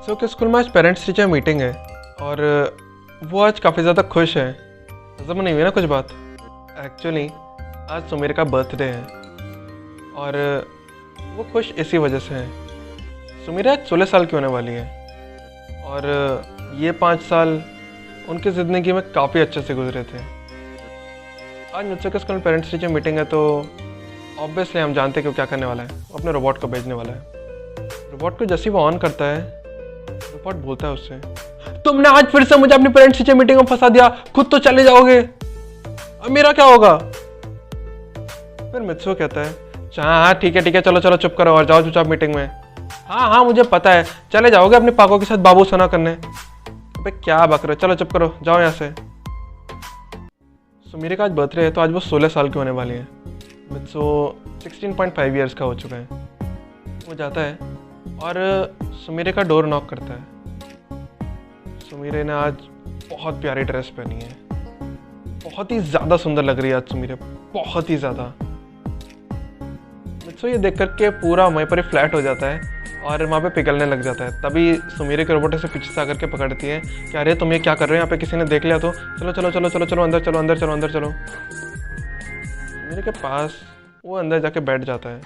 सो के स्कूल में आज पेरेंट्स टीचर मीटिंग है और वो आज काफ़ी ज़्यादा खुश है। हजम नहीं हुई ना कुछ बात। एक्चुअली आज सुमीर का बर्थडे है और वो खुश इसी वजह से है। सुमीर आज 16 साल की होने वाली है और ये 5 साल उनकी ज़िंदगी में काफ़ी अच्छे से गुजरे थे। आज मुझसे के स्कूल में पेरेंट्स टीचर मीटिंग है तो ऑब्वियसली हम जानते हैं कि वो क्या करने वाला है। वो अपने रोबोट को भेजने वाला है। रोबोट को जैसे ही वो ऑन करता है, रोबोट बोलता है उससे, तुमने आज फिर से मुझे अपनी पेरेंट्स टीचर मीटिंग में फंसा दिया, खुद तो चले जाओगे, अब मेरा क्या होगा। फिर मित्सु कहता है, हाँ ठीक है चलो चलो चुप करो और जाओ चुपचाप मीटिंग में। हाँ मुझे पता है, चले जाओगे अपने पाको के साथ बाबू सोना करने। अबे क्या बक रहे हो, चलो चुप करो, जाओ यहाँ से। सुमीर का आज बर्थडे है तो आज वो 16 साल की होने वाली है। मित्सु 16.5 ईयर्स का हो चुका है। वो जाता है और सुमीरे का डोर नॉक करता है। सुमीरे ने आज बहुत प्यारी ड्रेस पहनी है, बहुत ही ज़्यादा सुंदर लग रही है आज सुमीरे, बहुत ही ज़्यादा। मित्सु ये देख करके पूरा वहीं पर ही फ्लैट हो जाता है और वहाँ पे पिघलने लग जाता है। तभी सुमीरे के रोबोट से पीछे से आकर के पकड़ती है कि अरे तुम ये क्या कर रहे हो, यहाँ पे किसी ने देख लिया तो चलो चलो चलो चलो चलो अंदर चलो अंदर चलो अंदर चलो। सुमीरे के पास वो अंदर जाके बैठ जाता है।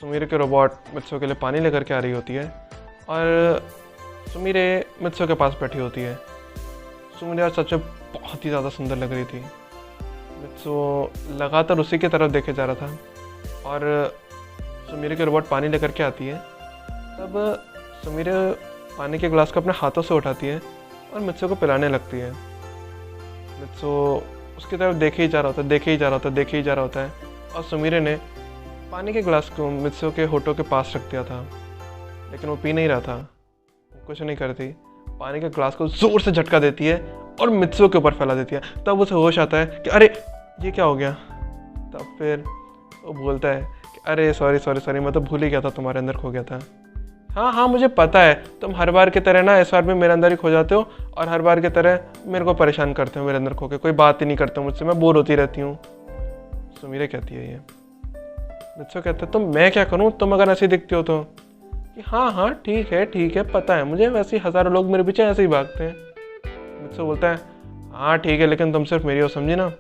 सुमीरे के रोबोट मित्सु के लिए पानी लेकर के आ रही होती है और सुमीरे मित्सु के पास बैठी होती है। सुमीरे आज सच में बहुत ही ज़्यादा सुंदर लग रही थी। मित्सु लगातार उसी की तरफ देखे जा रहा था और सुमीरे के रोबोट पानी लेकर के आती है। तब सुमीरे पानी के गिलास को अपने हाथों से उठाती है और मित्सु को पिलाने लगती है। मित्सु उसकी तरफ देखे ही जा रहा होता है और सुमीरे ने पानी के गिलास को मित्सु के होठों के पास रख दिया था, लेकिन वो पी नहीं रहा था। वो कुछ नहीं करती, पानी के गिलास को जोर से झटका देती है और मित्सु के ऊपर फैला देती है। तब उसे होश आता है कि अरे ये क्या हो गया। तब फिर वो बोलता है कि अरे सॉरी मैं तो भूल ही गया था, तुम्हारे अंदर खो गया था। हाँ मुझे पता है, तुम हर बार की तरह ना इस बार भी मेरे अंदर ही खो जाते हो और हर बार की तरह मेरे को परेशान करते हो, मेरे अंदर खो के कोई बात ही नहीं करते हो मुझसे, मैं बोर होती रहती हूँ। सुमीरे कहती है ये। मित्सु कहता है, तो मैं क्या करूँ, तुम अगर ऐसी दिखती हो तो। कि हाँ ठीक है पता है मुझे, वैसे ही हज़ारों लोग मेरे पीछे ऐसे ही भागते हैं। मुझसे बोलता है, हाँ ठीक है लेकिन तुम सिर्फ मेरी हो, समझी ना।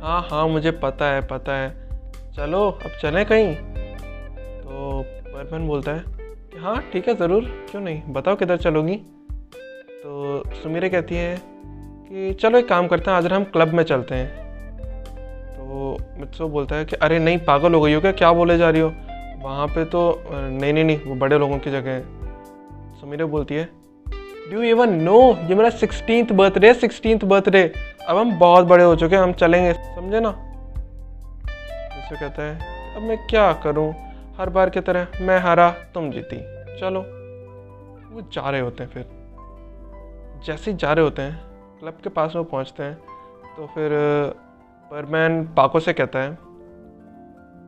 हाँ मुझे पता है, चलो अब चलें कहीं। तो बर्मन बोलता है कि हाँ ठीक है ज़रूर, क्यों नहीं, बताओ किधर चलोगी। तो सुमीरे कहती है कि चलो एक काम करते हैं, आज हम क्लब में चलते हैं। तो मित्सु बोलता है कि अरे नहीं, पागल हो गई हो क्या बोले जा रही हो, वहाँ पे तो नहीं वो बड़े लोगों की जगह है। सुमीरे बोलती है, डू यू इवन नो, ये मेरा 16th बर्थडे, अब हम बहुत बड़े हो चुके हैं, हम चलेंगे, समझे ना। मित्सु कहता है, अब मैं क्या करूँ, हर बार की तरह मैं हारा तुम जीती, चलो। वो जा रहे होते हैं। फिर जैसे ही जा रहे होते हैं क्लब के पास में पहुँचते हैं तो फिर बर्मन पाको से कहता है,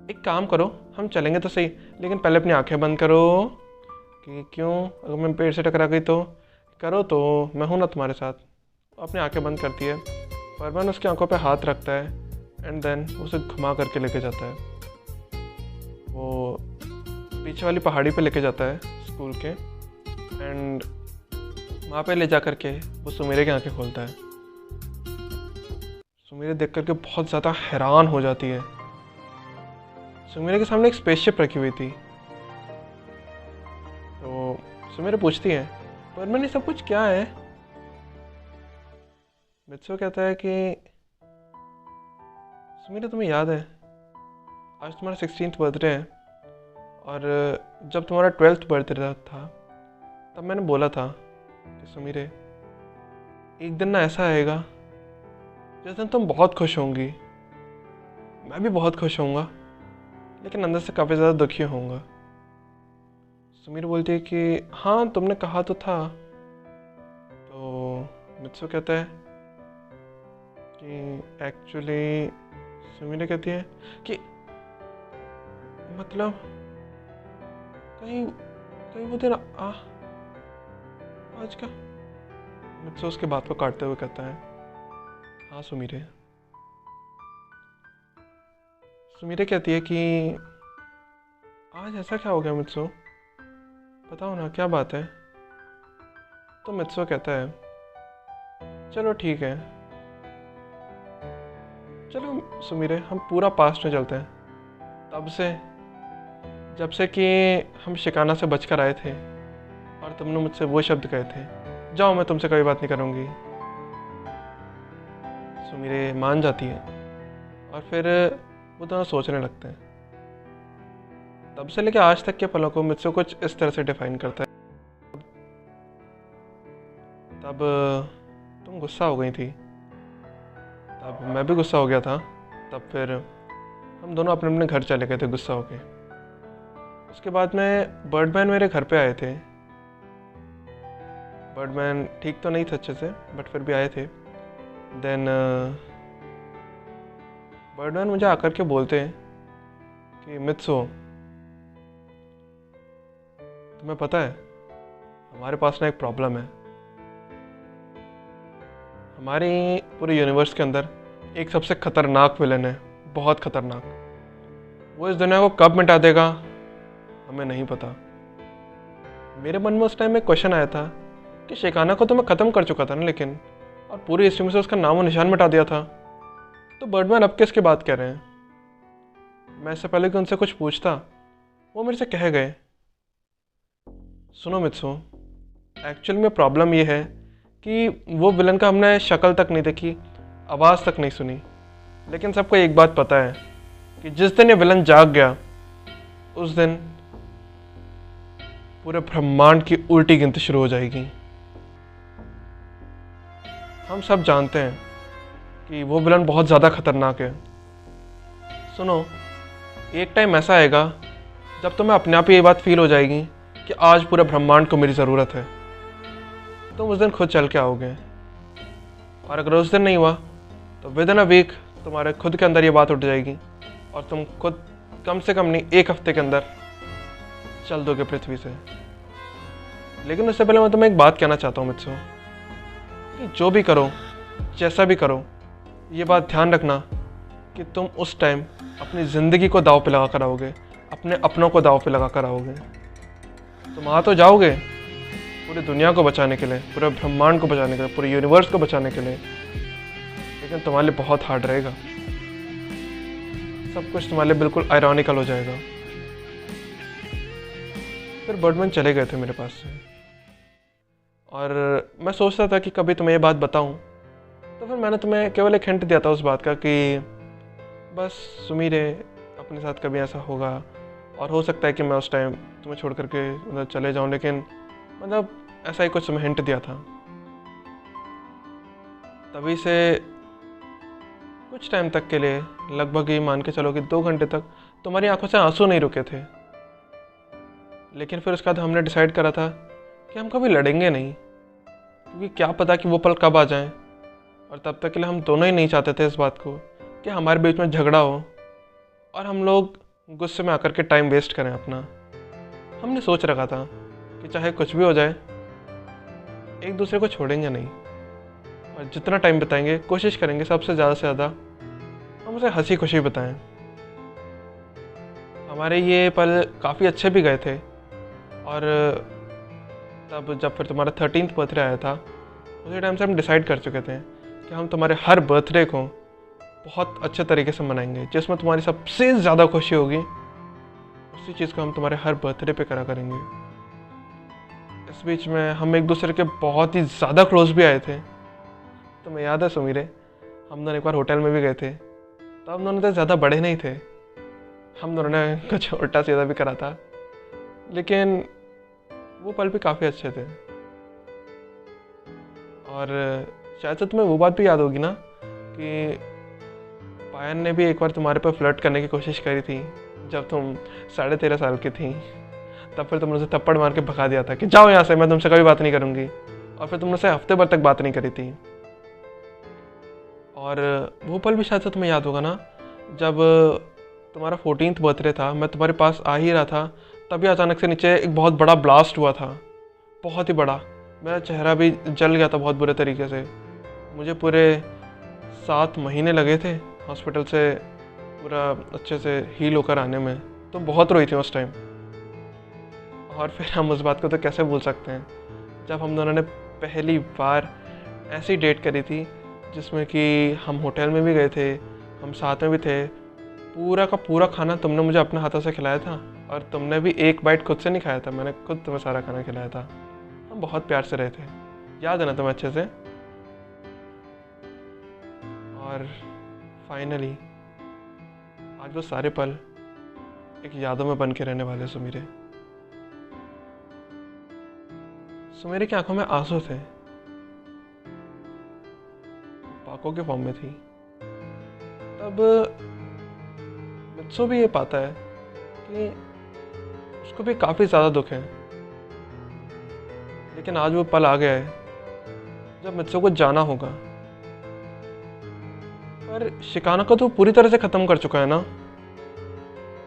एक काम करो, हम चलेंगे तो सही लेकिन पहले अपनी आंखें बंद करो। कि क्यों, अगर मैं पेड़ से टकरा गई तो। करो तो, मैं हूँ ना तुम्हारे साथ। अपनी आंखें बंद करती है, बर्मन उसकी आंखों पे हाथ रखता है एंड देन उसे घुमा करके लेके जाता है। वो पीछे वाली पहाड़ी पे लेके जाता है स्कूल के एंड वहाँ पे ले जा करके वो सुमीरे की आंखें खोलता है। सुमीरे देख करके बहुत ज़्यादा हैरान हो जाती है। सुमीरे के सामने एक स्पेसशिप रखी हुई थी। तो सुमीरे पूछती है, बर्मन ये सब कुछ क्या है। मित्सु कहता है कि सुमीरे तुम्हें याद है आज तुम्हारा 16th बर्थडे है और जब तुम्हारा 12th बर्थडे था तब मैंने बोला था कि सुमीरे एक दिन ना ऐसा आएगा जिस दिन तुम बहुत खुश होंगी, मैं भी बहुत खुश होऊंगा लेकिन अंदर से काफ़ी ज़्यादा दुखी होऊंगा। सुमीर बोलती है कि हाँ तुमने कहा तो था। तो मित्सु कहता है कि एक्चुअली, सुमीर कहती है कि मतलब कहीं वो दिन आज का। मित्सु उसकी बात को काटते हुए कहता है, हाँ सुमीरे। सुमीरे कहती है कि आज ऐसा क्या हो गया मित्सु, बताओ ना क्या बात है। तो मित्सो कहता है चलो ठीक है, चलो सुमीरे हम पूरा पास्ट में चलते हैं। तब से जब से कि हम शिकाना से बचकर आए थे और तुमने मुझसे वो शब्द कहे थे, जाओ मैं तुमसे कोई बात नहीं करूँगी। सुमीरे मान जाती है और फिर वो दोनों सोचने लगते हैं। तब से लेकर आज तक के पलों को मुझसे कुछ इस तरह से डिफाइन करता है। तब तुम गुस्सा हो गई थी, तब मैं भी गुस्सा हो गया था। तब फिर हम दोनों अपने अपने घर चले गए थे गुस्सा होके। उसके बाद में बर्डमैन मेरे घर पे आए थे। बर्डमैन ठीक तो नहीं था अच्छे से, बट फिर भी आए थे। देन बर्डमैन मुझे आकर के बोलते हैं कि मित्सो, तुम्हें पता है हमारे पास ना एक प्रॉब्लम है। हमारे पूरे यूनिवर्स के अंदर एक सबसे खतरनाक विलन है, बहुत खतरनाक। वो इस दुनिया को कब मिटा देगा हमें नहीं पता। मेरे मन में उस टाइम एक क्वेश्चन आया था कि शिकाना को तो मैं ख़त्म कर चुका था ना, लेकिन और पूरी हिस्ट्री में से उसका नामो निशान मिटा दिया था। तो बर्डमैन अब किसकी बात कह रहे हैं? मैं इससे पहले कि उनसे कुछ पूछता, वो मेरे से कह गए, सुनो मित्सो, एक्चुअल में प्रॉब्लम ये है कि वो विलन का हमने शक्ल तक नहीं देखी, आवाज़ तक नहीं सुनी, लेकिन सबको एक बात पता है कि जिस दिन ये विलन जाग गया उस दिन पूरे ब्रह्मांड की उल्टी गिनती शुरू हो जाएगी। हम सब जानते हैं कि वो विलन बहुत ज़्यादा खतरनाक है। सुनो, एक टाइम ऐसा आएगा जब तुम्हें अपने आप ही ये बात फील हो जाएगी कि आज पूरे ब्रह्मांड को मेरी ज़रूरत है। तुम उस दिन खुद चल के आओगे, और अगर उस दिन नहीं हुआ तो विद इन अ वीक तुम्हारे खुद के अंदर ये बात उठ जाएगी और तुम खुद कम से कम नहीं 1 हफ्ते के अंदर चल दोगे पृथ्वी से। लेकिन उससे पहले मैं तुम्हें एक बात कहना चाहता हूँ मित्सो, कि जो भी करो, जैसा भी करो, ये बात ध्यान रखना कि तुम उस टाइम अपनी ज़िंदगी को दांव पे लगा कर आओगे, अपने अपनों को दांव पे लगा कर आओगे। तुम आ तो जाओगे पूरी दुनिया को बचाने के लिए, पूरे ब्रह्मांड को बचाने के लिए, पूरे यूनिवर्स को बचाने के लिए, लेकिन तुम्हारे लिए बहुत हार्ड रहेगा। सब कुछ तुम्हारे लिए बिल्कुल आयरॉनिकल हो जाएगा। फिर बर्डमैन चले गए थे मेरे पास से, और मैं सोचता था कि कभी तुम्हें ये बात बताऊं। तो फिर मैंने तुम्हें केवल एक हिंट दिया था उस बात का कि बस सुमीरे, अपने साथ कभी ऐसा होगा और हो सकता है कि मैं उस टाइम तुम्हें छोड़ करके मतलब चले जाऊं, लेकिन मतलब ऐसा ही कुछ तुम्हें हिंट दिया था। तभी से कुछ टाइम तक के लिए, लगभग ही मान के चलो कि 2 घंटे तक तुम्हारी आंखों से आंसू नहीं रुके थे। लेकिन फिर उसके बाद हमने डिसाइड करा था कि हम कभी लड़ेंगे नहीं, क्योंकि क्या पता कि वो पल कब आ जाएं। और तब तक के लिए हम दोनों ही नहीं चाहते थे इस बात को कि हमारे बीच में झगड़ा हो और हम लोग गुस्से में आकर के टाइम वेस्ट करें अपना। हमने सोच रखा था कि चाहे कुछ भी हो जाए, एक दूसरे को छोड़ेंगे नहीं, और जितना टाइम बिताएंगे कोशिश करेंगे सबसे ज़्यादा से ज़्यादा हम उसे हंसी खुशी बताएं। हमारे ये पल काफ़ी अच्छे भी गए थे। और तब जब फिर तुम्हारा 13th बर्थडे आया था, उसी टाइम से हम डिसाइड कर चुके थे कि हम तुम्हारे हर बर्थडे को बहुत अच्छे तरीके से मनाएंगे, जिसमें तुम्हारी सबसे ज़्यादा खुशी होगी, उसी चीज़ को हम तुम्हारे हर बर्थडे पे करा करेंगे। इस बीच में हम एक दूसरे के बहुत ही ज़्यादा क्लोज भी आए थे। तुम्हें याद है सुमीरे, हम दोनों एक बार होटल में भी गए थे, तो हम दोनों तो ज़्यादा बड़े नहीं थे, हम दोनों ने कुछ उल्टा सीधा भी करा था, लेकिन वो पल भी काफ़ी अच्छे थे। और शायद से तुम्हें वो बात भी याद होगी ना कि पायन ने भी एक बार तुम्हारे पर फ्लर्ट करने की कोशिश करी थी जब तुम 13.5 साल की थी। तब फिर तुमने उसे थप्पड़ मार के भगा दिया था कि जाओ यहाँ से, मैं तुमसे कभी बात नहीं करूँगी। और फिर तुमने उसे हफ्ते भर तक बात नहीं करी थी। और वो पल भी शायद से तुम्हें याद होगा ना, जब तुम्हारा 14th बर्थडे था, मैं तुम्हारे पास आ ही रहा था, तभी अचानक से नीचे एक बहुत बड़ा ब्लास्ट हुआ था, बहुत ही बड़ा। मेरा चेहरा भी जल गया था बहुत बुरे तरीके से। मुझे पूरे 7 महीने लगे थे हॉस्पिटल से पूरा अच्छे से हील होकर आने में। तो बहुत रोई थी उस टाइम। और फिर हम उस बात को तो कैसे भूल सकते हैं, जब हम दोनों ने पहली बार ऐसी डेट करी थी जिसमें कि हम होटल में भी गए थे, हम साथ में भी थे। पूरा का पूरा खाना तुमने मुझे अपने हाथों से खिलाया था और तुमने भी एक बाइट खुद से नहीं खाया था, मैंने खुद तुम्हें सारा खाना खिलाया था। हम बहुत प्यार से रहे थे, याद है ना तुम्हें अच्छे से। और फाइनली आज वो सारे पल एक यादों में बन के रहने वाले। सुमेरे की आंखों में आंसू थे, पाको के फॉर्म में थी। तब मित्सु भी ये पाता है कि उसको भी काफ़ी ज़्यादा दुख है, लेकिन आज वो पल आ गया है जब मित्सु को जाना होगा। पर शिकाना को तो पूरी तरह से ख़त्म कर चुका है ना,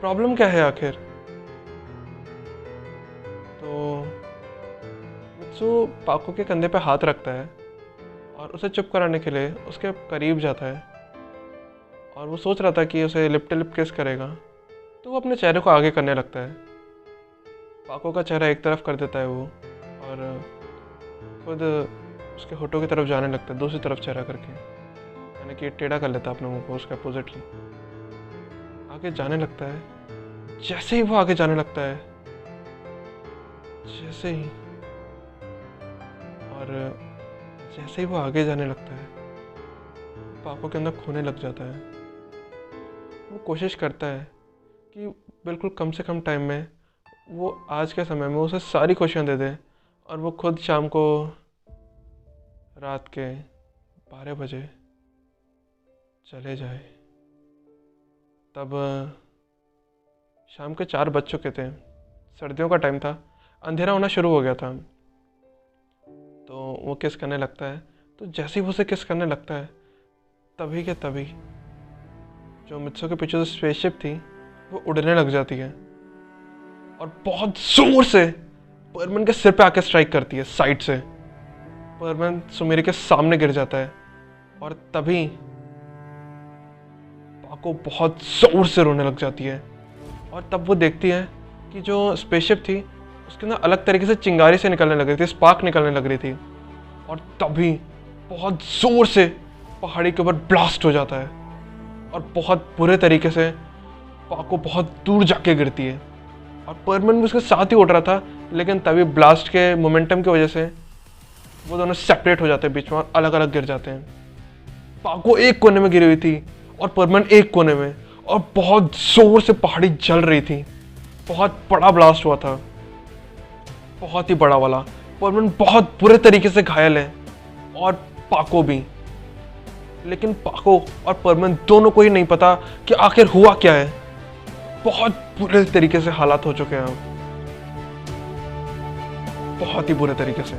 प्रॉब्लम क्या है आखिर। तो मित्सु पाको के कंधे पे हाथ रखता है और उसे चुप कराने के लिए उसके करीब जाता है। और वो सोच रहा था कि उसे लिप टू लिप किस करेगा, तो वो अपने चेहरे को आगे करने लगता है। पाको का चेहरा एक तरफ कर देता है वो, और खुद उसके होठों की तरफ जाने लगता है, दूसरी तरफ चेहरा करके, यानी कि टेढ़ा कर लेता है अपने मुंह को उसके अपोजिटली। आगे जाने लगता है। जैसे ही वो आगे जाने लगता है, जैसे ही वो आगे जाने लगता है, पाको के अंदर खोने लग जाता है। वो कोशिश करता है कि बिल्कुल कम से कम टाइम में वो आज के समय में उसे सारी खुशियाँ दे दे, और वो खुद शाम को रात के 12 बजे चले जाए। तब शाम के 4 बज चुके थे, सर्दियों का टाइम था, अंधेरा होना शुरू हो गया था। तो वो किस करने लगता है, तो जैसे ही वो उसे किस करने लगता है, तभी के तभी जो मित्सु के पीछे जो स्पेसशिप थी वो उड़ने लग जाती है और बहुत जोर से परमन के सिर पे आके स्ट्राइक करती है साइड से। परमन सुमेरे के सामने गिर जाता है और तभी पाको बहुत जोर से रोने लग जाती है। और तब वो देखती है कि जो स्पेसशिप थी उसके अंदर अलग तरीके से चिंगारी से निकलने लग रही थी, स्पार्क निकलने लग रही थी। और तभी बहुत जोर से पहाड़ी के ऊपर ब्लास्ट हो जाता है और बहुत बुरे तरीके से पाको बहुत दूर जाके गिरती है। और परमन भी उसके साथ ही उड़ रहा था, लेकिन तभी ब्लास्ट के मोमेंटम की वजह से वो दोनों सेपरेट हो जाते हैं बीच में और अलग अलग गिर जाते हैं। पाको एक कोने में गिरी हुई थी और परमन एक कोने में, और बहुत जोर से पहाड़ी जल रही थी। बहुत बड़ा ब्लास्ट हुआ था, बहुत ही बड़ा वाला। परमन बहुत बुरे तरीके से घायल है और पाको भी। लेकिन पाको और परमन दोनों को ही नहीं पता कि आखिर हुआ क्या है। बहुत बुरे तरीके से हालात हो चुके हैं, बहुत ही बुरे तरीके से।